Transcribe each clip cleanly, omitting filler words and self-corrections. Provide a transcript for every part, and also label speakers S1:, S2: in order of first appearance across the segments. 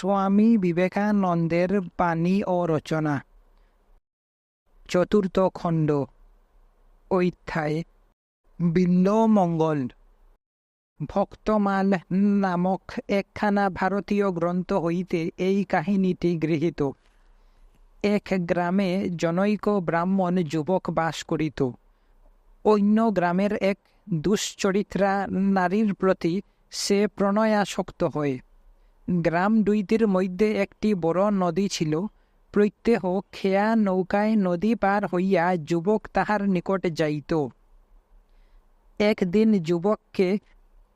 S1: স্বামী বিবেকানন্দের বাণী ও রচনা, চতুর্থ খণ্ড, অধ্যায় বিল্বমঙ্গল। ভক্তমাল নামক একখানা ভারতীয় গ্রন্থ হইতে এই কাহিনীটি গৃহীত। এক গ্রামে জনৈক ব্রাহ্মণ যুবক বাস করিত। অন্য গ্রামের এক দুশ্চরিত্রা নারীর প্রতি সে প্রণয়াসক্ত হয়। গ্রাম দুইটির মধ্যে একটি বড় নদী ছিল। প্রত্যহ খেয়া নৌকায় নদী পার হইয়া যুবক তাহার নিকট যাইত। একদিন যুবককে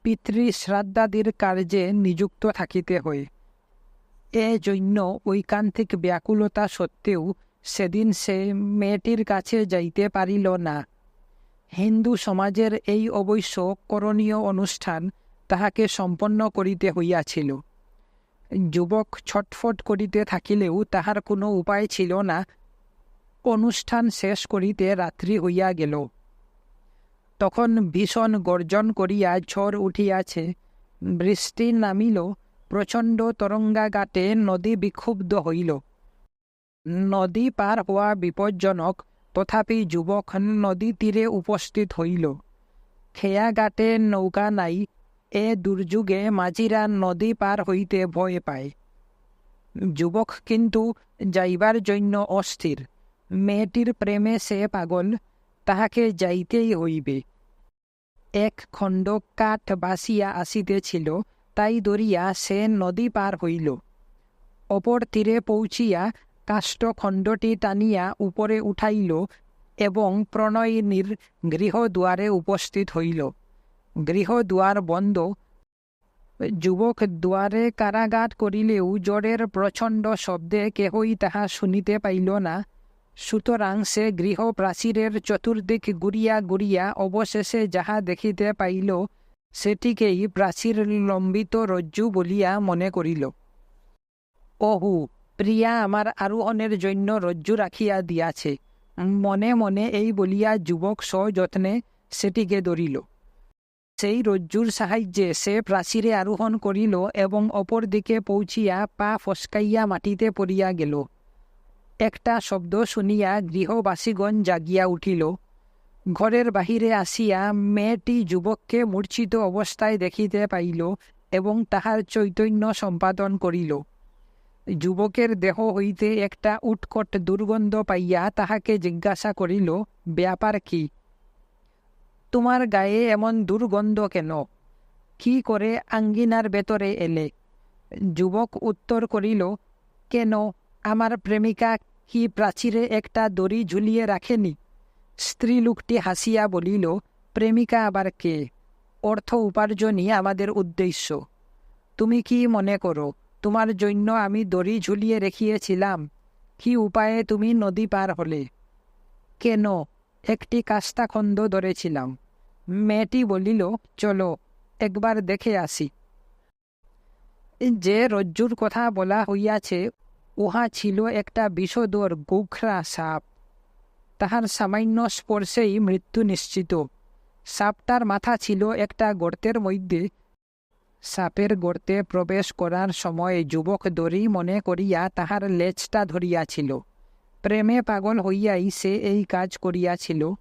S1: পিতৃশ্রাদ্ধাদির কার্যে নিযুক্ত থাকিতে হয়। এজন্য ঐকান্তিক ব্যাকুলতা সত্ত্বেও সেদিন সে মেয়েটির কাছে যাইতে পারিল না। হিন্দু সমাজের এই অবশ্য করণীয় অনুষ্ঠান তাহাকে সম্পন্ন করিতে হইয়াছিল। যুবক ছটফট করিতে থাকিলেও তাহার কোনো উপায় ছিল না। অনুষ্ঠান শেষ করিতে রাত্রি হইয়া গেল। তখন ভীষণ গর্জন করিয়া ঝড় উঠিয়াছে, বৃষ্টি নামিল, প্রচণ্ড তরঙ্গাঘাতে নদী বিক্ষুব্ধ হইল। নদী পার হওয়া বিপজ্জনক, তথাপি যুবক নদী তীরে উপস্থিত হইল। খেয়াঘাটে নৌকা নাই। এ দুর্যোগে মাঝিরা নদী পার হইতে ভয় পায়। যুবক কিন্তু যাইবার জন্য অস্থির। মেয়েটির প্রেমে সে পাগল, তাহাকে যাইতেই হইবে। এক খণ্ড কাঠ বাসিয়া আসিতেছিল, তাই ধরিয়া সে নদী পার হইল। অপর তীরে পৌঁছিয়া কাষ্ঠখণ্ডটি টানিয়া উপরে উঠাইল এবং প্রণয়িনীর গৃহদুয়ারে উপস্থিত হইল। গৃহদুয়ার বন্ধ। যুবক দুয়ারে কারাঘাত করিলেও ঝড়ের প্রচণ্ড শব্দে কেহই তাহা শুনিতে পাইল না। সুতরাং সে গৃহ প্রাচীরের চতুর্দিক ঘুরিয়া ঘুরিয়া অবশেষে যাহা দেখিতে পাইল সেটিকেই প্রাচীর লম্বিত রজ্জু বলিয়া মনে করিল। ওহু, প্রিয়া আমার আরোহণের জন্য রজ্জু রাখিয়া দিয়াছে। মনে মনে এই বলিয়া যুবক সযত্নে সেটিকে ধরিল। সেই রজ্জুর সাহায্যে সে প্রাচীরে আরোহণ করিল এবং অপর দিকে পৌঁছিয়া পা ফসকাইয়া মাটিতে পড়িয়া গেল। একটা শব্দ শুনিয়া গৃহবাসীগণ জাগিয়া উঠিল। ঘরের বাহিরে আসিয়া মেয়েটি যুবককে মূর্ছিত অবস্থায় দেখিতে পাইল এবং তাহার চৈতন্য সম্পাদন করিল। যুবকের দেহ হইতে একটা উৎকট দুর্গন্ধ পাইয়া তাহাকে জিজ্ঞাসা করিল, ব্যাপার কি? তোমার গায়ে এমন দুর্গন্ধ কেন? কি করে আঙ্গিনার ভেতরে এলে? যুবক উত্তর করিল, কেন, আমার প্রেমিকা কি প্রাচীরে একটা দড়ি ঝুলিয়ে রাখেনি? স্ত্রীলোকটি হাসিয়া বলিল, প্রেমিকা আবার কে? অর্থ উপার্জনই আমাদের উদ্দেশ্য। তুমি কি মনে করো তোমার জন্য আমি দড়ি ঝুলিয়ে রেখিয়েছিলাম? কি উপায়ে তুমি নদী পার হলে? কেন, একটি কাষ্টাখণ্ড ধরেছিলাম। মেয়েটি বলিল, চলো একবার দেখে আসি। যে রজ্জুর কথা বলা হইয়াছে উহা ছিল একটা বিষধর গোখরা সাপ। তাহার সামান্য স্পর্শেই মৃত্যু নিশ্চিত। সাপটার মাথা ছিল একটা গর্তের মধ্যে। সাপের গর্তে প্রবেশ করার সময় যুবক দড়ি মনে করিয়া তাহার লেজটা ধরিয়াছিল। প্রেমে পাগল হইয়াই সে এই কাজ করিয়াছিল।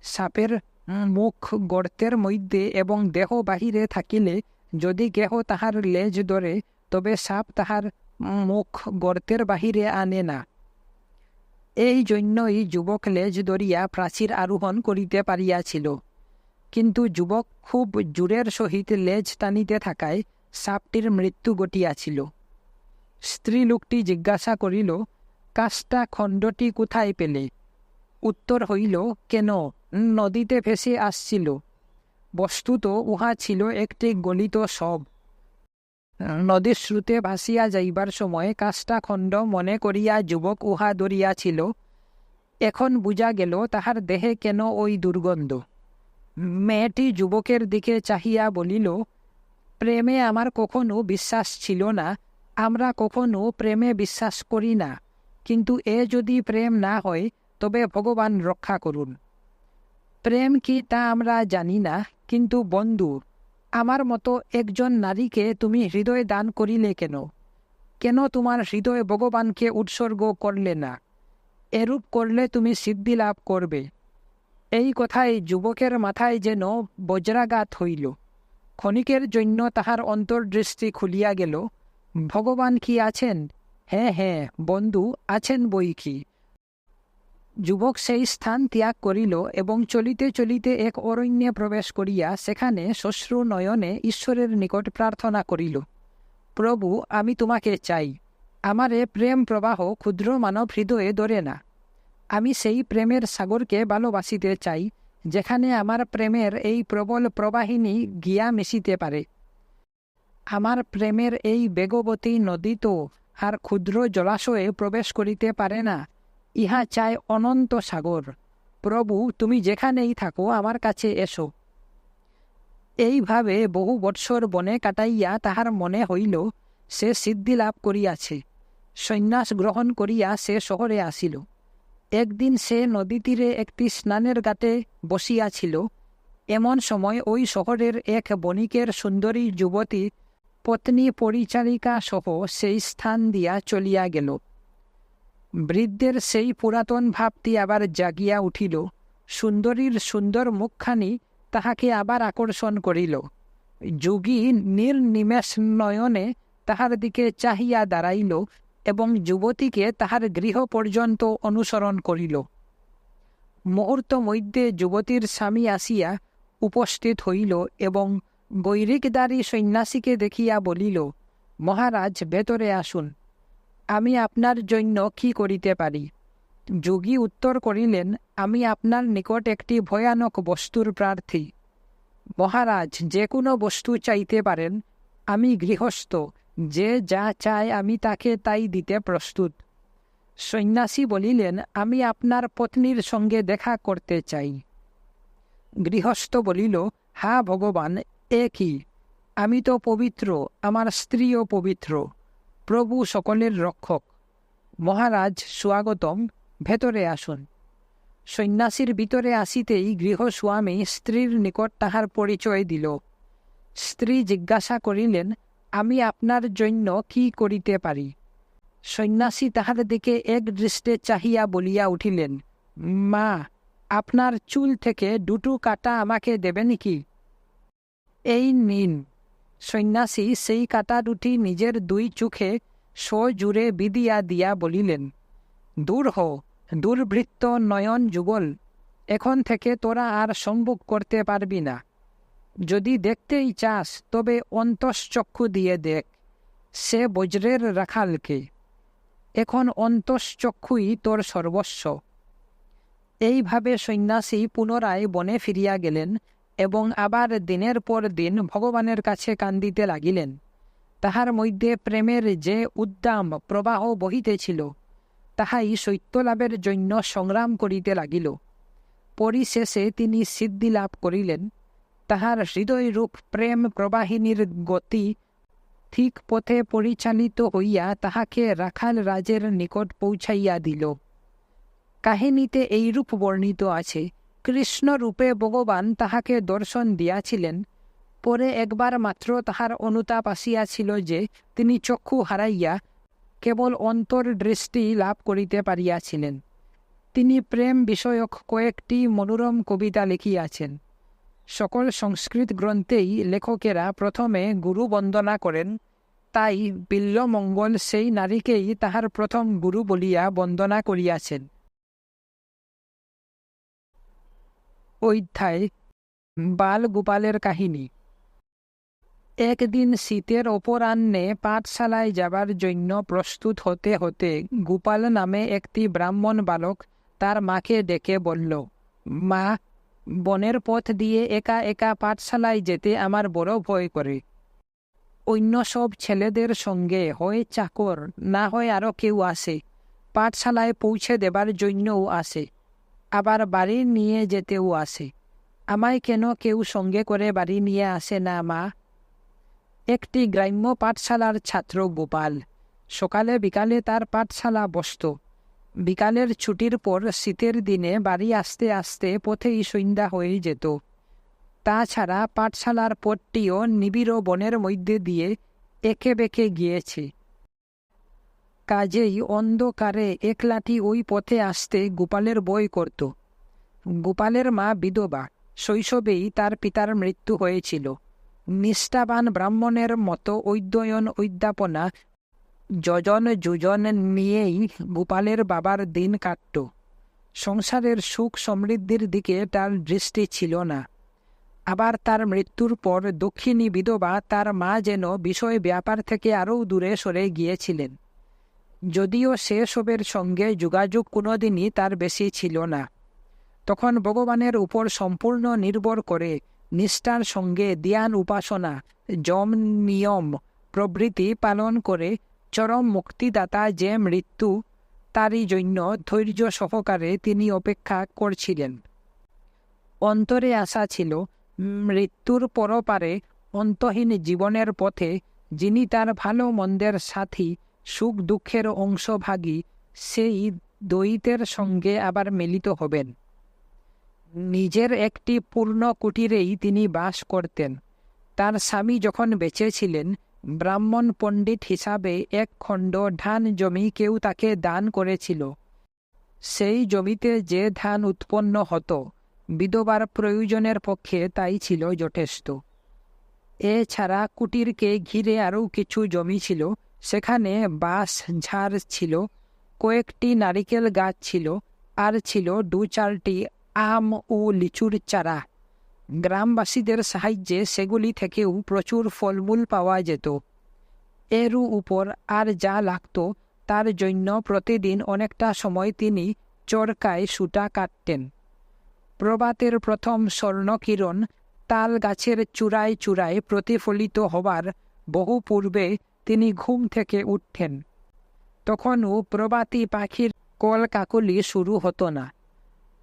S1: সাপের মুখ গর্তের মধ্যে এবং দেহ বাহিরে থাকিলে যদি কেহ তাহার লেজ ধরে তবে সাপ তাহার মুখ গর্তের বাহিরে আনে না। এই জন্যই যুবক লেজ ধরিয়া প্রাচীর আরোহণ করিতে পারিয়াছিল। কিন্তু যুবক খুব জোরের সহিত লেজ টানিতে থাকায় সাপটির মৃত্যু ঘটিয়াছিল। স্ত্রীলোকটি জিজ্ঞাসা করিল, কাষ্টা খণ্ডটি কোথায় পেলে? উত্তর হইল, কেন, নদীতে ভেসে আসছিল। বস্তুত উহা ছিল একটি গলিত শব। নদীর স্রোতে ভাসিয়া যাইবার সময় কাষ্টাখণ্ড মনে করিয়া যুবক উহা ধরিয়াছিল। এখন বুঝা গেল তাহার দেহে কেন ওই দুর্গন্ধ। মেয়েটি যুবকের দিকে চাহিয়া বলিল, প্রেমে আমার কখনো বিশ্বাস ছিল না। আমরা কখনো প্রেমে বিশ্বাস করি না। কিন্তু এ যদি প্রেম না হয় তবে ভগবান রক্ষা করুন। প্রেম কি তা আমরা জানি না, কিন্তু বন্ধু, আমার মতো একজন নারীকে তুমি হৃদয় দান করিলে কেন? কেন তোমার হৃদয়ে ভগবানকে উৎসর্গ করলে না? এরূপ করলে তুমি সিদ্ধি লাভ করবে। এই কথায় যুবকের মাথায় যেন বজ্রাঘাত হইল। ক্ষণিকের জন্য তাহার অন্তর্দৃষ্টি খুলিয়া গেল। ভগবান কি আছেন? হ্যাঁ হ্যাঁ বন্ধু, আছেন বই কি। যুবক সেই স্থান ত্যাগ করিল এবং চলিতে চলিতে এক অরণ্যে প্রবেশ করিয়া সেখানে শ্বশ্রু নয়নে ঈশ্বরের নিকট প্রার্থনা করিল, প্রভু, আমি তোমাকে চাই। আমার এ প্রেম প্রবাহ ক্ষুদ্র মানব হৃদয়ে ধরে না। আমি সেই প্রেমের সাগরকে ভালোবাসিতে চাই, যেখানে আমার প্রেমের এই প্রবল প্রবাহিনী গিয়া মিশিতে পারে। আমার প্রেমের এই বেগবতী নদী তো আর ক্ষুদ্র জলাশয়ে প্রবেশ করিতে পারে না। ইহা চায় অনন্ত সাগর। প্রভু, তুমি যেখানেই থাকো, আমার কাছে এসো। এইভাবে বহু বৎসর বনে কাটাইয়া তাহার মনে হইল সে সিদ্ধি লাভ করিয়াছে। সন্ন্যাস গ্রহণ করিয়া সে শহরে আসিল। একদিন সে নদী তীরে একটি স্নানের ঘাটে বসিয়াছিল। এমন সময় ওই শহরের এক বণিকের সুন্দরী যুবতী পত্নী পরিচারিকা সহ সেই স্থান দিয়া চলিয়া গেল। বৃদ্ধের সেই পুরাতন ভাবটি আবার জাগিয়া উঠিল। সুন্দরীর সুন্দর মুখখানি তাহাকে আবার আকর্ষণ করিল। যোগী নির্নিমেষ নয়নে তাহার দিকে চাহিয়া দাঁড়াইল এবং যুবতীকে তাহার গৃহ পর্যন্ত অনুসরণ করিল। মুহূর্ত মধ্যে যুবতীর স্বামী আসিয়া উপস্থিত হইল এবং বৈরিকধারী সন্ন্যাসীকে দেখিয়া বলিল, মহারাজ, ভেতরে আসুন। আমি আপনার জন্য কি করিতে পারি? যোগী উত্তর করিলেন, আমি আপনার নিকট একটি ভয়ানক বস্তুর প্রার্থী। মহারাজ, যে কোনো বস্তু চাইতে পারেন। আমি গৃহস্থ, যে যা চায় আমি তাকে তাই দিতে প্রস্তুত। সন্ন্যাসী বলিলেন, আমি আপনার পত্নীর সঙ্গে দেখা করতে চাই। গৃহস্থ বলিল, হা ভগবান, এ কি? আমি তো পবিত্র, আমার স্ত্রীও পবিত্র। প্রভু সকলের রক্ষক। মহারাজ স্বাগতম, ভেতরে আসুন। সন্ন্যাসীর ভিতরে আসিতেই গৃহস্বামী স্ত্রীর নিকট তাহার পরিচয় দিল। স্ত্রী জিজ্ঞাসা করিলেন, আমি আপনার জন্য কি করিতে পারি? সন্ন্যাসী তাহার দিকে এক দৃষ্টে চাহিয়া বলিয়া উঠিলেন, মা, আপনার চুল থেকে দুটো কাঁটা আমাকে দেবেন কি? এই নিন। সন্ন্যাসী সেই কাঁটা দুটি নিজের দুই চোখে সজোরে বিধিয়া দিয়া বলিলেন, দূর হ, দুর্বৃত্ত নয়ন যুগল। এখন থেকে তোরা আর সম্মুখ করতে পারবি না। যদি দেখতেই চাস তবে অন্তশ্চক্ষু দিয়ে দেখ, সে বজ্রের রাখালকে। এখন অন্তশ্চক্ষুই তোর সর্বস্ব। এইভাবে সন্ন্যাসী পুনরায় বনে ফিরিয়া গেলেন এবং আবার দিনের পর দিন ভগবানের কাছে কান্দিতে লাগিলেন। তাহার মধ্যে প্রেমের যে উদ্দাম প্রবাহ বহিতেছিল, তাহাই সত্যলাভের জন্য সংগ্রাম করিতে লাগিল। পরিশেষে তিনি সিদ্ধি লাভ করিলেন। তাহার হৃদয়রূপ প্রেম প্রবাহিনীর গতি ঠিক পথে পরিচালিত হইয়া তাহাকে রাখাল রাজের নিকট পৌঁছাইয়া দিল। কাহিনীতে এইরূপ বর্ণিত আছে, কৃষ্ণরূপে ভগবান তাহাকে দর্শন দিয়াছিলেন। পরে একবার মাত্র তাহার অনুতাপ আসিয়াছিল যে তিনি চক্ষু হারাইয়া কেবল অন্তর্দৃষ্টি লাভ করিতে পারিয়াছিলেন। তিনি প্রেম বিষয়ক কয়েকটি মনোরম কবিতা লিখিয়াছেন। সকল সংস্কৃত গ্রন্থেই লেখকেরা প্রথমে গুরু বন্দনা করেন, তাই বিল্বমঙ্গল সেই নারীকেই তাহার প্রথম গুরু বলিয়া বন্দনা করিয়াছেন। অধ্যায় বাল গোপালের কাহিনী। একদিন শীতের অপরাহ্নে পাঠশালায় যাবার জন্য প্রস্তুত হতে হতে গোপাল নামে একটি ব্রাহ্মণ বালক তার মাকে ডেকে বলল, মা, বনের পথ দিয়ে একা একা পাঠশালায় যেতে আমার বড় ভয় করে। অন্য সব ছেলেদের সঙ্গে হয় চাকর, না হয় আরও কেউ আসে, পাঠশালায় পৌঁছে দেবার জন্যও আসে, আবার বাড়ি নিয়ে যেতেও আসে। আমায় কেন কেউ সঙ্গে করে বাড়ি নিয়ে আসে না মা? একটি গ্রাম্য পাঠশালার ছাত্র গোপাল। সকালে বিকালে তার পাঠশালা বসত। বিকালের ছুটির পর শীতের দিনে বাড়ি আসতে আসতে পথেই সন্ধ্যা হয়ে যেত। তাছাড়া পাঠশালার পথটিও নিবিড় বনের মধ্যে দিয়ে এঁকে বেঁকে গিয়েছে। কাজেই অন্ধকারে একলাটি ওই পথে আসতে গোপালের ভয় করত। গোপালের মা বিধবা, শৈশবেই তার পিতার মৃত্যু হয়েছিল। নিষ্ঠাবান ব্রাহ্মণের মতো অধ্যয়ন অধ্যাপনা যজন যোজন নিয়েই গোপালের বাবার দিন কাটত। সংসারের সুখ সমৃদ্ধির দিকে তার দৃষ্টি ছিল না। আবার তার মৃত্যুর পর দক্ষিণী বিধবা তার মা যেন বিষয় ব্যাপার থেকে আরও দূরে সরে গিয়েছিলেন। যদিও সেসবের সঙ্গে যোগাযোগ কোনোদিনই তার বেশি ছিল না। তখন ভগবানের উপর সম্পূর্ণ নির্ভর করে নিষ্ঠার সঙ্গে ধ্যান উপাসনা যম নিয়ম প্রভৃতি পালন করে চরম মুক্তিদাতা যে মৃত্যু, তারই জন্য ধৈর্য সহকারে তিনি অপেক্ষা করছিলেন। অন্তরে আশা ছিল মৃত্যুর পরপারে অন্তহীন জীবনের পথে যিনি তার ভালো মন্দের সাথী, সুখ দুঃখের অংশভাগী, সেই দ্বৈতের সঙ্গে আবার মিলিত হবেন। নিজের একটি পূর্ণ কুটিরেই তিনি বাস করতেন। তার স্বামী যখন বেঁচে ছিলেন, ব্রাহ্মণ পণ্ডিত হিসাবে এক খণ্ড ধান জমি কেউ তাকে দান করেছিল। সেই জমিতে যে ধান উৎপন্ন হতো, বিধবার প্রয়োজনের পক্ষে তাই ছিল যথেষ্ট। এছাড়া কুটিরকে ঘিরে আরও কিছু জমি ছিল। সেখানে বাঁশ ঝাড় ছিল, কয়েকটি নারিকেল গাছ ছিল, আর ছিল 2-4টি আম ও লিচুর চারা। গ্রামবাসীদের সাহায্যে সেগুলি থেকেও প্রচুর ফলমূল পাওয়া যেত। এরও উপর আর যা লাগত তার জন্য প্রতিদিন অনেকটা সময় তিনি চরকায় সুতা কাটতেন। প্রভাতের প্রথম স্বর্ণকিরণ তাল গাছের চূড়ায় চূড়ায় প্রতিফলিত হবার বহু পূর্বে তিনি ঘুম থেকে উঠতেন। তখনও প্রভাতী পাখির কলকাকলি শুরু হতো না।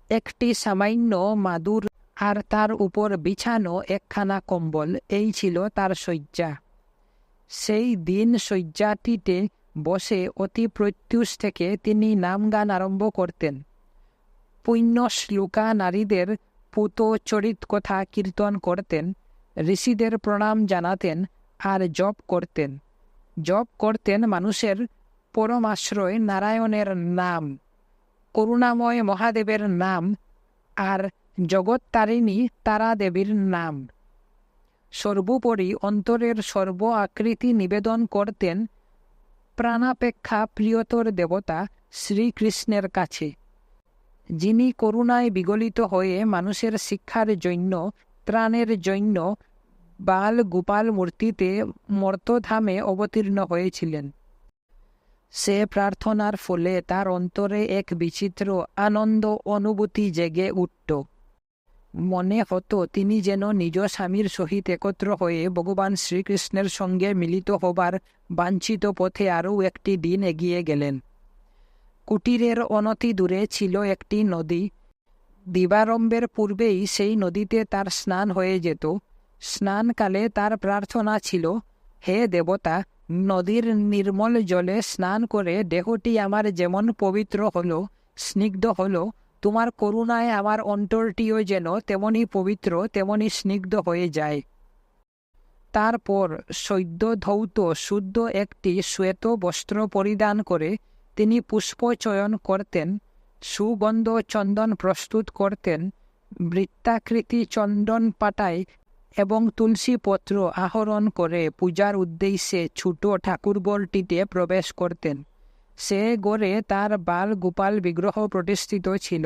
S1: একটি সামান্য মাদুর আর তার উপর বিছানো একখানা কম্বল, এই ছিল তার শয্যা। সেই দিন শয্যাটিতে বসে অতি প্রত্যুষ থেকে তিনি নামগান আরম্ভ করতেন। পুণ্য শ্লোকা নারীদের পুত চরিত কথা কীর্তন করতেন, ঋষিদের প্রণাম জানাতেন আর জপ করতেন। জপ করতেন মানুষের পরমাশ্রয় নারায়ণের নাম, করুণাময় মহাদেবের নাম আর জগত্তারিণী তারা দেবীর নাম। সর্বোপরি অন্তরের সর্ব আকৃতি নিবেদন করতেন প্রাণাপেক্ষা প্রিয়তর দেবতা শ্রীকৃষ্ণের কাছে, যিনি করুণায় বিগলিত হয়ে মানুষের শিক্ষার জন্য, ত্রাণের জন্য বাল গোপাল মূর্তিতে মর্তধামে অবতীর্ণ হয়েছিলেন। সে প্রার্থনার ফলে তার অন্তরে এক বিচিত্র আনন্দ অনুভূতি জেগে উঠত। মনে হতো তিনি যেন নিজ স্বামীর সহিত একত্র হয়ে ভগবান শ্রীকৃষ্ণের সঙ্গে মিলিত হবার বাঞ্ছিত পথে আরও একটি দিন এগিয়ে গেলেন। কুটিরের অনতি দূরে ছিল একটি নদী। দিবারম্ভের পূর্বেই সেই নদীতে তার স্নান হয়ে যেত। স্নানকালে তার প্রার্থনা ছিল, হে দেবতা, নদীর নির্মল জলে স্নান করে দেহটি আমার যেমন পবিত্র হলো, স্নিগ্ধ হলো, তোমার করুণায় আমার অন্তরটিও যেন তেমনি পবিত্র, তেমনি স্নিগ্ধ হয়ে যায়। তারপর সদ্য ধৌত শুদ্ধ একটি শ্বেত বস্ত্র পরিধান করে তিনি পুষ্প চয়ন করতেন, সুগন্ধ চন্দন প্রস্তুত করতেন, বৃত্তাকৃতি চন্দন পাতায় এবং তুলসী পত্র আহরণ করে পূজার উদ্দেশ্যে ছোট ঠাকুরঘরটিতে প্রবেশ করতেন। সে ঘরে তার বাল গোপাল বিগ্রহ প্রতিষ্ঠিত ছিল।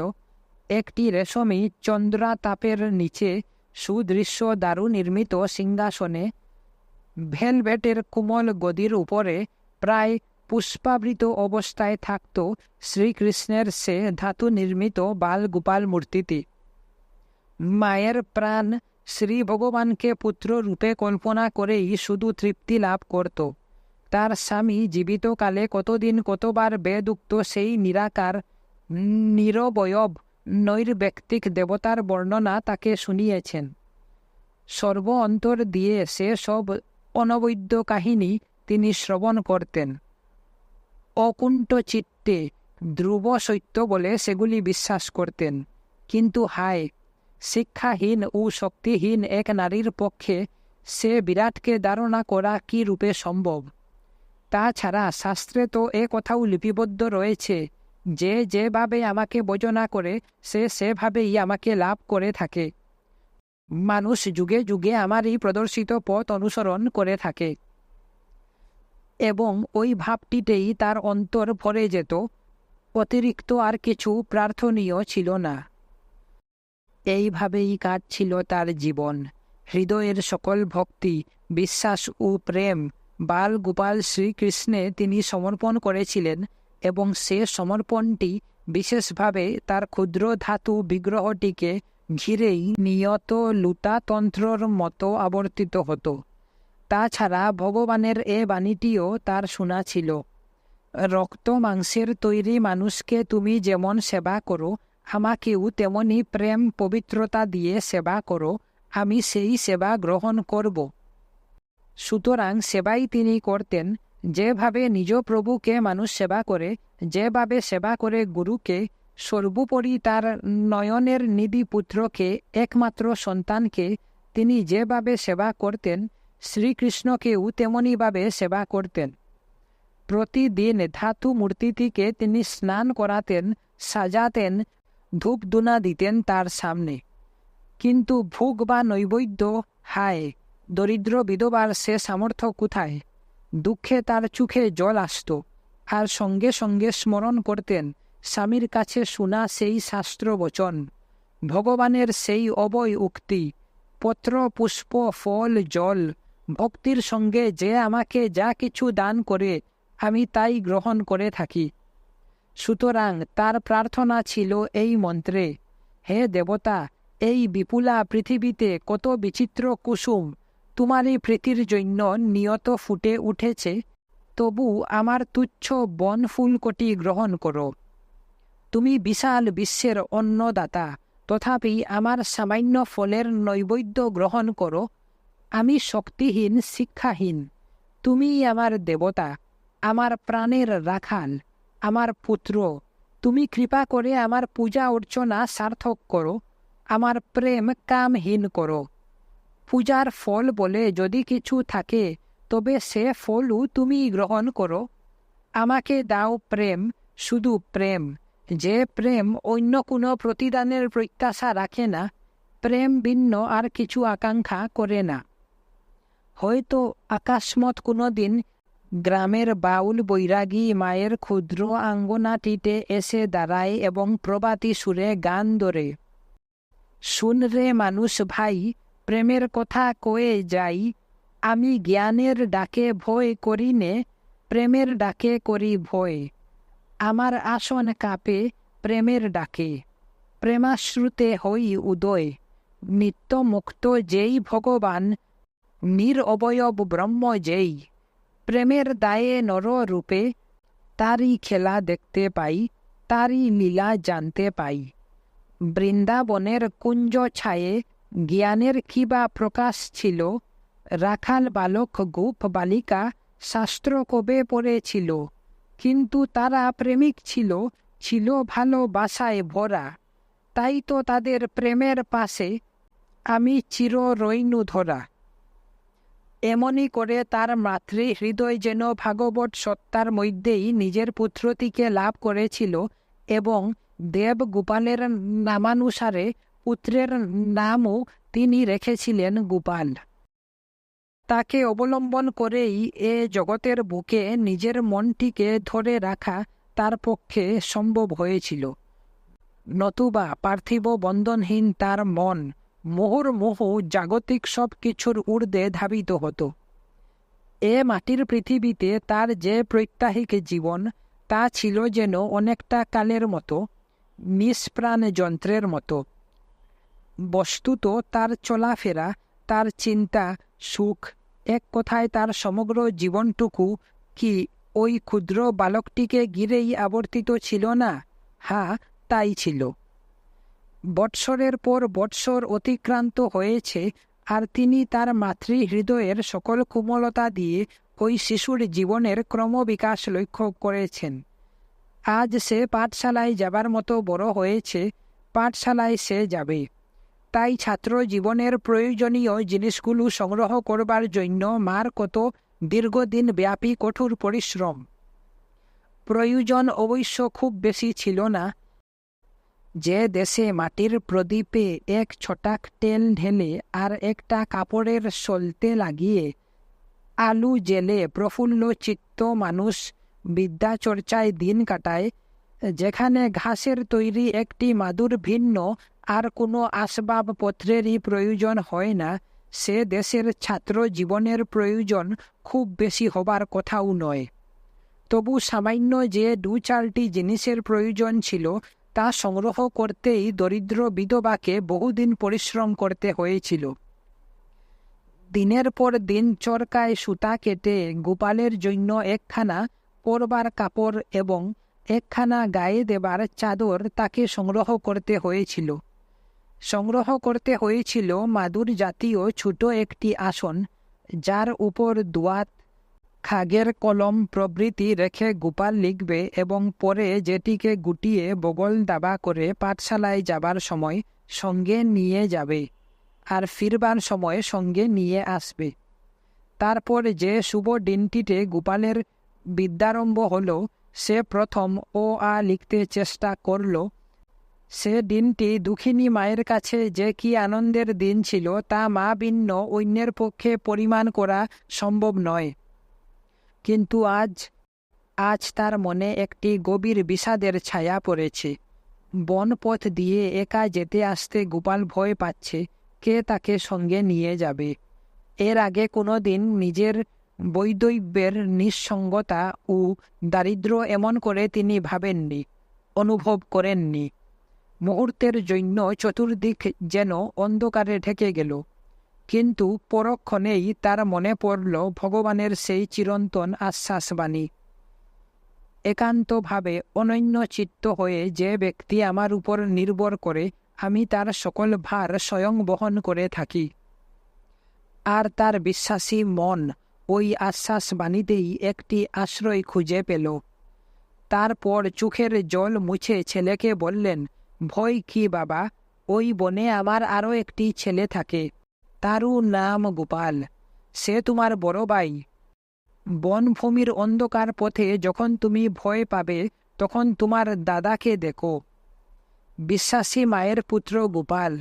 S1: একটি রেশমী চন্দ্রাতাপের নিচে সুদৃশ্য দারু নির্মিত সিংহাসনে, ভেলভেটের কোমল গদির উপরে প্রায় পুষ্পাবৃত অবস্থায় থাকত শ্রীকৃষ্ণের সে ধাতু নির্মিত বাল গোপাল মূর্তিটি। মায়ের প্রাণ শ্রী ভগবানকে পুত্র রূপে কল্পনা করেই শুধু তৃপ্তি লাভ করত। তার স্বামী জীবিতকালে কতদিন কতবার বেদুক্ত সেই নিরাকার নিরবয়ব নৈর্ব্যক্তিক দেবতার বর্ণনা তাকে শুনিয়েছেন। সর্ব অন্তর দিয়ে সে সব অনবদ্য কাহিনী তিনি শ্রবণ করতেন। অকুণ্ঠ চিত্তে ধ্রুব সত্য বলে সেগুলি বিশ্বাস করতেন। কিন্তু হায়, শিক্ষাহীন ও শক্তিহীন এক নারীর পক্ষে সে বিরাটকে ধারণা করা কি রূপে সম্ভব? তাছাড়া শাস্ত্রে তো এ কথাও লিপিবদ্ধ রয়েছে যে যেভাবে আমাকে ভজনা করে সে সেভাবেই আমাকে লাভ করে থাকে। মানুষ যুগে যুগে আমার এই প্রদর্শিত পথ অনুসরণ করে থাকে এবং ওই ভাবটিতেই তার অন্তর ভরে যেত। অতিরিক্ত আর কিছু প্রার্থনীয় ছিল না। এইভাবেই কাটছিল তার জীবন। হৃদয়ের সকল ভক্তি, বিশ্বাস ও প্রেম বাল গোপাল শ্রীকৃষ্ণে তিনি সমর্পণ করেছিলেন এবং সে সমর্পণটি বিশেষভাবে তার ক্ষুদ্র ধাতু বিগ্রহটিকে ঘিরেই নিয়ত লুতাতন্ত্রর মতো আবর্তিত হতো। তাছাড়া ভগবানের এ বাণীটিও তার শোনা ছিল, রক্ত মাংসের তৈরি মানুষকে তুমি যেমন সেবা করো, আমাকেও তেমনি প্রেম পবিত্রতা দিয়ে সেবা করো, আমি সেই সেবা গ্রহণ করব। সুতরাং সেবাই তিনি করতেন, যেভাবে নিজ প্রভুকে মানুষ সেবা করে, যেভাবে সেবা করে গুরুকে, সর্বোপরি তার নয়নের নিধি পুত্রকে, একমাত্র সন্তানকে তিনি যেভাবে সেবা করতেন, শ্রীকৃষ্ণকেও তেমনিভাবে সেবা করতেন। প্রতিদিন ধাতু মূর্তিটিকে তিনি স্নান করাতেন, সাজাতেন, ধূপধুনা দিতেন তার সামনে। কিন্তু ভোগ বা নৈবেদ্য, হায়, দরিদ্র বিধবার সে সামর্থ্য কোথায়? দুঃখে তার চোখে জল আসত, আর সঙ্গে সঙ্গে স্মরণ করতেন স্বামীর কাছে শোনা সেই শাস্ত্র বচন, ভগবানের সেই অবয় উক্তি, পত্র পুষ্প ফল জল, ভক্তির সঙ্গে যে আমাকে যা কিছু দান করে আমি তাই গ্রহণ করে থাকি। সুতরাং তার প্রার্থনা ছিল এই মন্ত্রে, হে দেবতা, এই বিপুলা পৃথিবীতে কত বিচিত্র কুসুম তোমারই প্রীতির জন্য নিয়ত ফুটে উঠেছে, তবু আমার তুচ্ছ বন ফুলকটি গ্রহণ করো। তুমি বিশাল বিশ্বের অন্নদাতা, তথাপি আমার সামান্য ফলের নৈবেদ্য গ্রহণ করো। আমি শক্তিহীন, শিক্ষাহীন, তুমিই আমার দেবতা, আমার প্রাণের রাখাল, আমার পুত্র। তুমি কৃপা করে আমার পূজা অর্চনা সার্থক করো, আমার প্রেম কামহীন করো। পূজার ফল বলে যদি কিছু থাকে, তবে সে ফলও তুমি গ্রহণ করো। আমাকে দাও প্রেম, শুধু প্রেম, যে প্রেম অন্য কোনো প্রতিদানের প্রত্যাশা রাখে না, প্রেম ভিন্ন আর কিছু আকাঙ্ক্ষা করে না। হয়তো আকাশমত কোনো দিন গ্রামের বাউল বৈরাগী মায়ের ক্ষুদ্র আঙ্গনাটিতে এসে দাঁড়ায় এবং প্রভাতী সুরে গান ধরে, শুন রে মানুষ ভাই, প্রেমের কথা কয়ে যাই, আমি জ্ঞানের ডাকে ভয় করি নে, প্রেমের ডাকে করি ভয়। আমার আসন কাঁপে প্রেমের ডাকে, প্রেমাশ্রুতে হই উদয়। নিত্য মুক্ত যেই ভগবান, নির অবয়ব ব্রহ্ম যেই, প্রেমের দায়ে নর রূপে তারই খেলা দেখতে পাই, তারই লীলা জানতে পাই। বৃন্দাবনের কুঞ্জ ছায়ে জ্ঞানের কি বা প্রকাশ ছিল, রাখাল বালক গোপ বালিকা শাস্ত্র কবে পড়েছিল, কিন্তু তারা প্রেমিক ছিল, ছিল ভালোবাসায় ভরা, তাই তো তাদের প্রেমের পাশে আমি চির রইনু ধরা। এমনি করে তার মাতৃ হৃদয় যেন ভাগবত সত্তার মধ্যেই নিজের পুত্রটিকে লাভ করেছিল এবং দেব গোপালের নামানুসারে পুত্রের নামও তিনি রেখেছিলেন গোপাল। তাকে অবলম্বন করেই এ জগতের বুকে নিজের মনটিকে ধরে রাখা তার পক্ষে সম্ভব হয়েছিল, নতুবা পার্থিব বন্ধনহীন তার মন মুহুর্মুহু জাগতিক সব কিছুর ঊর্ধ্বে ধাবিত হতো। এ মাটির পৃথিবীতে তার যে প্রত্যাহিক জীবন, তা ছিল যেন অনেকটা কালের মতো, নিষ্প্রাণ যন্ত্রের মতো। বস্তুত তার চলাফেরা, তার চিন্তা, সুখ, এক কথায় তার সমগ্র জীবনটুকু কি ওই ক্ষুদ্র বালকটিকে ঘিরেই আবর্তিত ছিল না? হ্যাঁ, তাই ছিল। বৎসরের পর বৎসর অতিক্রান্ত হয়েছে, আর তিনি তার মাতৃ হৃদয়ের সকল কোমলতা দিয়ে ওই শিশুর জীবনের ক্রমবিকাশ লক্ষ্য করেছেন। আজ সে পাঠশালায় যাবার মতো বড় হয়েছে, পাঠশালায় সে যাবে। তাই ছাত্র জীবনের প্রয়োজনীয় জিনিসগুলো সংগ্রহ করবার জন্য মার কত দীর্ঘদিন ব্যাপী কঠোর পরিশ্রম। প্রয়োজন অবশ্য খুব বেশি ছিল না। যে দেশে মাটির প্রদীপে এক ছটাক তেল ঢেলে আর একটা কাপড়ের সলতে লাগিয়ে আলু জেলে প্রফুল্ল চিত্ত মানুষ বিদ্যাচর্চায় দিন কাটায়, যেখানে ঘাসের তৈরি একটি মাদুর ভিন্ন আর কোনো আসবাবপত্রেরই প্রয়োজন হয় না, সে দেশের ছাত্র জীবনের প্রয়োজন খুব বেশি হবার কথাও নয়। তবু সামান্য যে 2-4টি জিনিসের প্রয়োজন ছিল তা সংগ্রহ করতেই দরিদ্র বিধবাকে বহুদিন পরিশ্রম করতে হয়েছিল। দিনের পর দিন চরকায় সুতা কেটে গোপালের জন্য একখানা পরবার কাপড় এবং একখানা গায়ে দেবার চাদর তাকে সংগ্রহ করতে হয়েছিল। সংগ্রহ করতে হয়েছিল মাদুর জাতীয় ছোট একটি আসন, যার উপর দোয়াত, খাগের কলম প্রভৃতি রেখে গোপাল লিখবে এবং পরে যেটিকে গুটিয়ে বগল দাবা করে পাঠশালায় যাবার সময় সঙ্গে নিয়ে যাবে আর ফিরবার সময় সঙ্গে নিয়ে আসবে। তারপর যে শুভ দিনটিতে গোপালের বিদ্যারম্ভ হল, সে প্রথম ও আ লিখতে চেষ্টা করল। সে দিনটি দুঃখিনী মায়ের কাছে যে কি আনন্দের দিন ছিল তা মা ভিন্ন অন্যের পক্ষে পরিমাণ করা সম্ভব নয়। কিন্তু আজ তার মনে একটি গভীর বিষাদের ছায়া পড়েছে। বনপথ দিয়ে একা যেতে আসতে গোপাল ভয় পাচ্ছে কে তাকে সঙ্গে নিয়ে যাবে। এর আগে কোনো দিন নিজের বৈদব্যের নিঃসঙ্গতা ও দারিদ্র্য এমন করে তিনি ভাবেননি, অনুভব করেননি। মুহূর্তের জন্য চতুর্দিক যেন অন্ধকারে ঢেকে গেল, কিন্তু পরক্ষণেই তার মনে পড়ল ভগবানের সেই চিরন্তন আশ্বাসবাণী, একান্তভাবে অনন্য চিত্ত হয়ে যে ব্যক্তি আমার উপর নির্ভর করে আমি তার সকল ভার স্বয়ং বহন করে থাকি। আর তার বিশ্বাসী মন ওই আশ্বাসবাণীতেই একটি আশ্রয় খুঁজে পেল। তারপর চোখের জল মুছে ছেলেকে বললেন, ভয় কি বাবা, ওই বনে আমার আরও একটি ছেলে থাকে, তারও নাম গোপাল। সে তোমার বড় ভাই। বনভূমির অন্ধকার পথে যখন তুমি ভয় পাবে তখন তোমার দাদাকে দেখো। বিশ্বাসী মায়ের পুত্র গোপাল,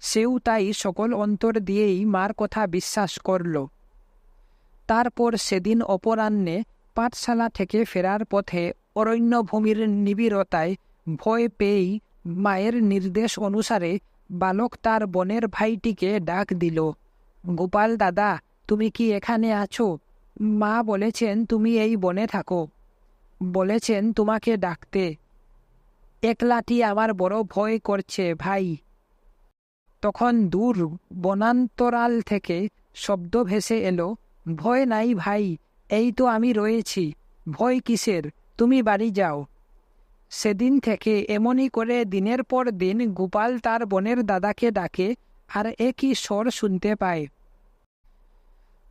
S1: সেও তাই সকল অন্তর দিয়েই মার কথা বিশ্বাস করল। তারপর সেদিন অপরাহ্নে পাঠশালা থেকে ফেরার পথে অরণ্যভূমির নিবিড়তায় ভয় পেয়েই মায়ের নির্দেশ অনুসারে বালক তার বনের ভাইটিকে ডাক দিল, গোপাল দাদা, তুমি কি এখানে আছো? মা বলেছেন তুমি এই বনে থাকো, বলেছেন তোমাকে ডাকতে। একলাটি আমার বড় ভয় করছে ভাই। তখন দূর বনান্তরাল থেকে শব্দ ভেসে এলো, ভয় নাই ভাই, এই তো আমি রয়েছি, ভয় কিসের, তুমি বাড়ি যাও। সেদিন থেকে এমনই করে দিনের পর দিন গোপাল তার বনের দাদাকে ডাকে আর একই স্বর শুনতে পায়।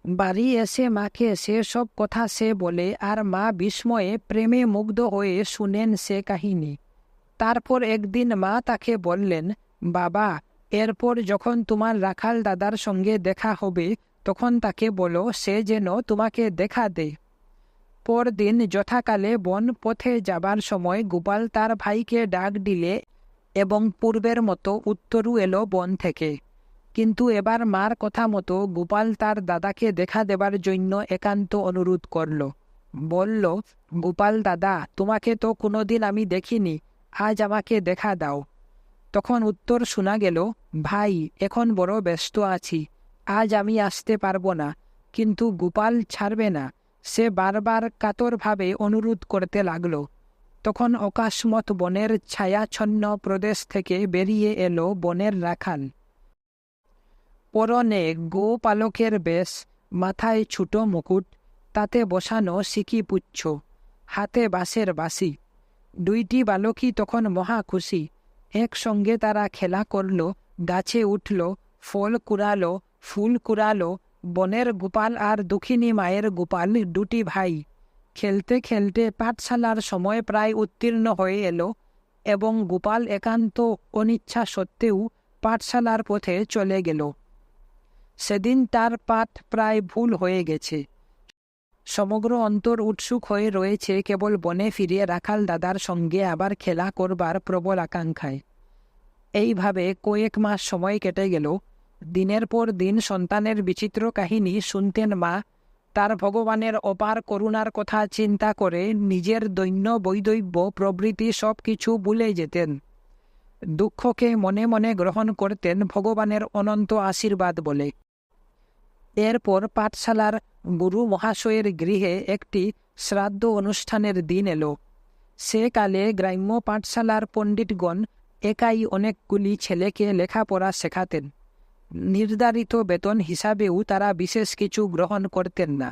S1: বাড়ি এসে মাকে সে সব কথা সে বলে আর মা বিস্ময়ে প্রেমে মুগ্ধ হয়ে শুনেন সে কাহিনী। তারপর একদিন মা তাকে বললেন, বাবা, এরপর যখন তোমার রাখাল দাদার সঙ্গে দেখা হবে তখন তাকে বলো সে যেন তোমাকে দেখা দেয়। পরদিন যথাকালে বন পথে যাবার সময় গোপাল তার ভাইকে ডাক দিলে এবং পূর্বের মতো উত্তরও এলো বন থেকে। কিন্তু এবার মার কথা মতো গোপাল তার দাদাকে দেখা দেবার জন্য একান্ত অনুরোধ করল। বলল, গোপাল দাদা, তোমাকে তো কোনোদিন আমি দেখিনি, আজ আমাকে দেখা দাও। তখন উত্তর শোনা গেল, ভাই, এখন বড় ব্যস্ত আছি, আজ আমি আসতে পারবো না। কিন্তু গোপাল ছাড়বে না, সে বারবার কাতরভাবে অনুরোধ করতে লাগল। তখন অকস্মাৎ বনের ছায়াচ্ছন্ন প্রদেশ থেকে বেরিয়ে এলো বনের রাখাল। পরনে গোপালকের বেশ, মাথায় ছোট মুকুট, তাতে বসানো সিকি পুচ্ছ, হাতে বাঁশের বাঁশি। দুইটি বালকই তখন মহা খুশি। একসঙ্গে তারা খেলা করল, গাছে উঠল, ফল কুড়ালো, ফুল কুড়ালো। বনের গোপাল আর দুঃখিনী মায়ের গোপাল দুটি ভাই খেলতে খেলতে পাঠশালার সময় প্রায় উত্তীর্ণ হয়ে এলো এবং গোপাল একান্ত অনিচ্ছা সত্ত্বেও পাঠশালার পথে চলে গেল। সেদিন তার পাঠ প্রায় ভুল হয়ে গেছে। সমগ্র অন্তর উৎসুক হয়ে রয়েছে কেবল বনে ফিরে রাখাল দাদার সঙ্গে আবার খেলা করবার প্রবল আকাঙ্ক্ষায়। এইভাবে কয়েক মাস সময় কেটে গেল। দিনের পর দিন সন্তানের বিচিত্র কাহিনী শুনতেন মা। তার ভগবানের অপার করুণার কথা চিন্তা করে নিজের দৈন্য বৈদব্য প্রভৃতি সব কিছু ভুলে যেতেন। দুঃখকে মনে মনে গ্রহণ করতেন ভগবানের অনন্ত আশীর্বাদ বলে। এরপর পাঠশালার গুরু মহাশয়ের গৃহে একটি শ্রাদ্ধ অনুষ্ঠানের দিন এলো। সেকালে গ্রাম্য পাঠশালার পণ্ডিতগণ একাই অনেকগুলি ছেলেকে লেখাপড়া শেখাতেন। নির্ধারিত বেতন হিসাবেও তারা বিশেষ কিছু গ্রহণ করতেন না।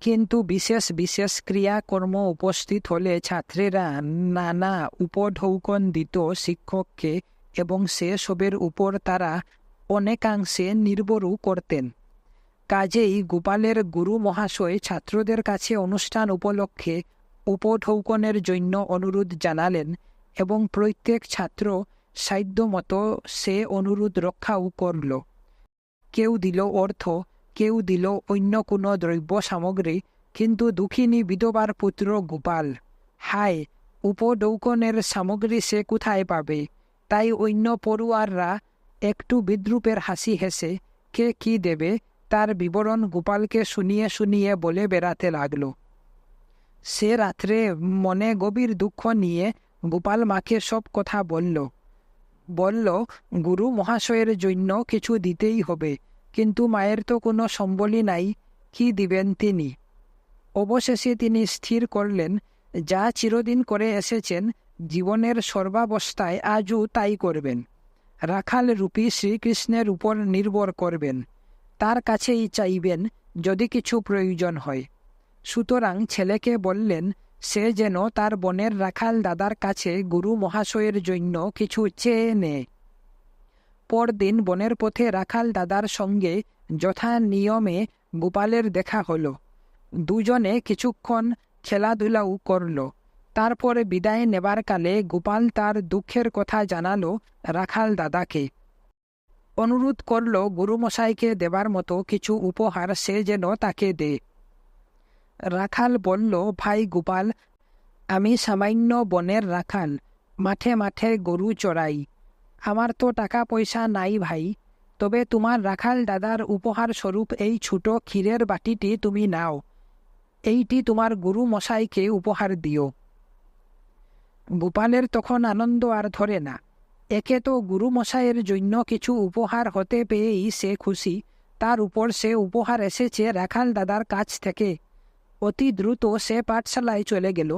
S1: কিন্তু বিশেষ বিশেষ ক্রিয়াকর্ম উপস্থিত হলে ছাত্রেরা নানা উপঢৌকন দিত শিক্ষককে এবং সেসবের উপর তারা অনেকাংশে নির্ভরও করতেন। কাজেই গোপালের গুরু মহাশয় ছাত্রদের কাছে অনুষ্ঠান উপলক্ষে উপঢৌকনের জন্য অনুরোধ জানালেন এবং প্রত্যেক ছাত্র সাধ্যমতো সে অনুরোধ রক্ষাও করল। কেউ দিল অর্থ, কেউ দিল অন্য কোনো দ্রব্য সামগ্রী, কিন্তু দুঃখিনী বিধবার পুত্র গোপাল, হায়, উপঢৌকনের সামগ্রী সে কোথায় পাবে? তাই অন্য পড়ুয়াররা একটু বিদ্রুপের হাসি হেসে কে কি দেবে তার বিবরণ গোপালকে শুনিয়ে শুনিয়ে বলে বেড়াতে লাগল। সে রাত্রে মনে গভীর দুঃখ নিয়ে গোপাল মাকে সব কথা বলল গুরু মহাশয়ের জন্য কিছু দিতেই হবে, কিন্তু মায়ের তো কোনো সম্বলই নাই, কি দিবেন তিনি? অবশেষে তিনি স্থির করলেন যা চিরদিন করে এসেছেন জীবনের সর্বাবস্থায় আজও তাই করবেন। রাখাল রূপী শ্রীকৃষ্ণের উপর নির্ভর করবেন, তার কাছেই চাইবেন যদি কিছু প্রয়োজন হয়। সুতরাং ছেলেকে বললেন সে যেন তার বনের রাখাল দাদার কাছে গুরু মহাশয়ের জন্য কিছু চেয়ে নেয়। পরদিন বনের পথে রাখাল দাদার সঙ্গে যথা নিয়মে গোপালের দেখা হলো। দুজনে কিছুক্ষণ খেলাধুলাও করল। তারপরে বিদায় নেবার কালে গোপাল তার দুঃখের কথা জানালো রাখাল দাদাকে। অনুরোধ করল গুরুমশাইকে দেবার মতো কিছু উপহার সে যেন তাকে দে। রাখাল বলল, ভাই গোপাল, আমি সামান্য বনের রাখাল, মাঠে মাঠে গরু চড়াই, আমার তো টাকা পয়সা নাই ভাই। তবে তোমার রাখাল দাদার উপহার স্বরূপ এই ছোট ক্ষীরের বাটিটি তুমি নাও, এইটি তোমার গুরু মশাইকে উপহার দিও। গোপালের তখন আনন্দ আর ধরে না। একে তো গুরু মশাইয়ের জন্য কিছু উপহার হতে পেয়েই সে খুশি, তার উপর সে উপহার এসেছে রাখাল দাদার কাছ থেকে। অতি দ্রুত সে পাঠশালায় চলে গেল।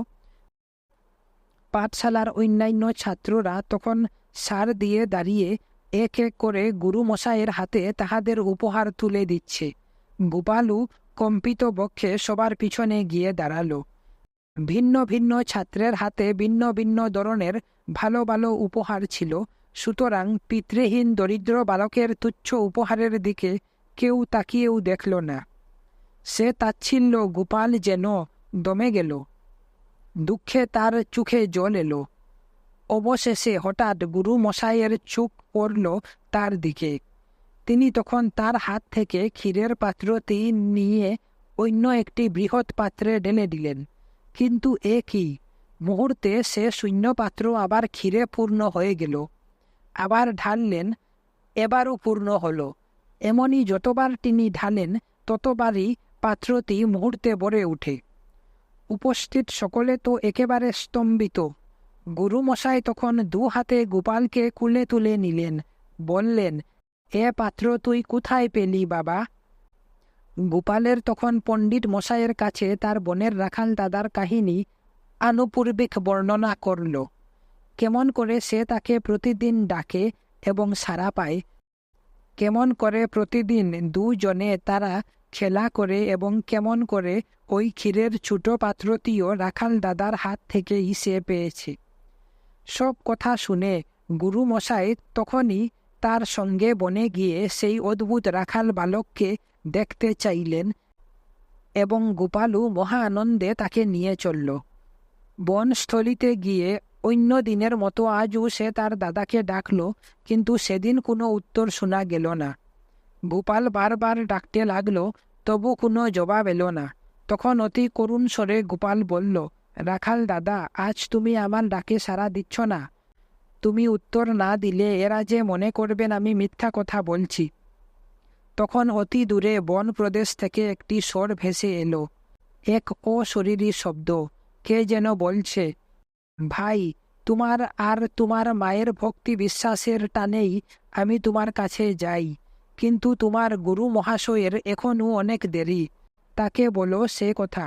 S1: পাঠশালার অন্যান্য ছাত্ররা তখন সার দিয়ে দাঁড়িয়ে এক এক করে গুরু মশাইয়ের হাতে তাহাদের উপহার তুলে দিচ্ছে। গোপালও কম্পিত বক্ষে সবার পিছনে গিয়ে দাঁড়ালো। ভিন্ন ভিন্ন ছাত্রের হাতে ভিন্ন ভিন্ন ধরনের ভালো ভালো উপহার ছিল। সুতরাং পিতৃহীন দরিদ্র বালকের তুচ্ছ উপহারের দিকে কেউ তাকিয়েও দেখল না। সে তাচ্ছিল্য গোপাল যেন দমে গেল। দুঃখে তার চোখে জল এলো। অবশেষে হঠাৎ গুরু মশাইয়ের চোখ পড়ল তার দিকে। তিনি তখন তার হাত থেকে ক্ষীরের পাত্রটি নিয়ে অন্য একটি বৃহৎ পাত্রে ঢেলে দিলেন। কিন্তু এ কি! মুহূর্তে সে শূন্য পাত্র আবার ক্ষীরে পূর্ণ হয়ে গেল। আবার ঢাললেন, এবারও পূর্ণ হল। এমনি যতবার তিনি ঢালেন ততবারই পাত্রটি মুহূর্তে ভরে ওঠে। উপস্থিত সকলে তো একেবারে স্তম্ভিত। গুরুমশাই তখন দু হাতে গোপালকে কুলে তুলে নিলেন, বললেন, এ পাত্র তুই কোথায় পেলি বাবা? গোপালের তখন পণ্ডিত মশাইয়ের কাছে তার বনের রাখাল দাদার কাহিনী আনুপূর্বিক বর্ণনা করল। কেমন করে সে তাকে প্রতিদিন ডাকে এবং সাড়া পায়, কেমন করে প্রতিদিন দুজনে তারা খেলা করে এবং কেমন করে ওই ক্ষীরের ছোট পাত্রটিও রাখাল দাদার হাত থেকেই সে পেয়েছে। সব কথা শুনে গুরুমশাই তখনই তার সঙ্গে বনে গিয়ে সেই অদ্ভুত রাখাল বালককে দেখতে চাইলেন এবং গোপালও মহা আনন্দে তাকে নিয়ে চলল। বনস্থলিতে গিয়ে অন্য দিনের মতো আজও সে তার দাদাকে ডাকল, কিন্তু সেদিন কোনো উত্তর শোনা গেল না। গোপাল বারবার ডাকতে লাগলো, তবু কোনো জবাব এলো না। তখন অতি করুণ স্বরে গোপাল বলল, রাখাল দাদা, আজ তুমি আমার ডাকে সাড়া দিচ্ছ না। তুমি উত্তর না দিলে এরা যে মনে করবেন আমি মিথ্যা কথা বলছি। তখন অতি দূরে বন প্রদেশ থেকে একটি স্বর ভেসে এলো, এক অশরীরী শব্দ। কে যেন বলছে, ভাই, তোমার আর তোমার মায়ের ভক্তি বিশ্বাসের টানেই আমি তোমার কাছে যাই, কিন্তু তোমার গুরু মহাশয়ের এখনও অনেক দেরি। তাকে বলো সে কথা।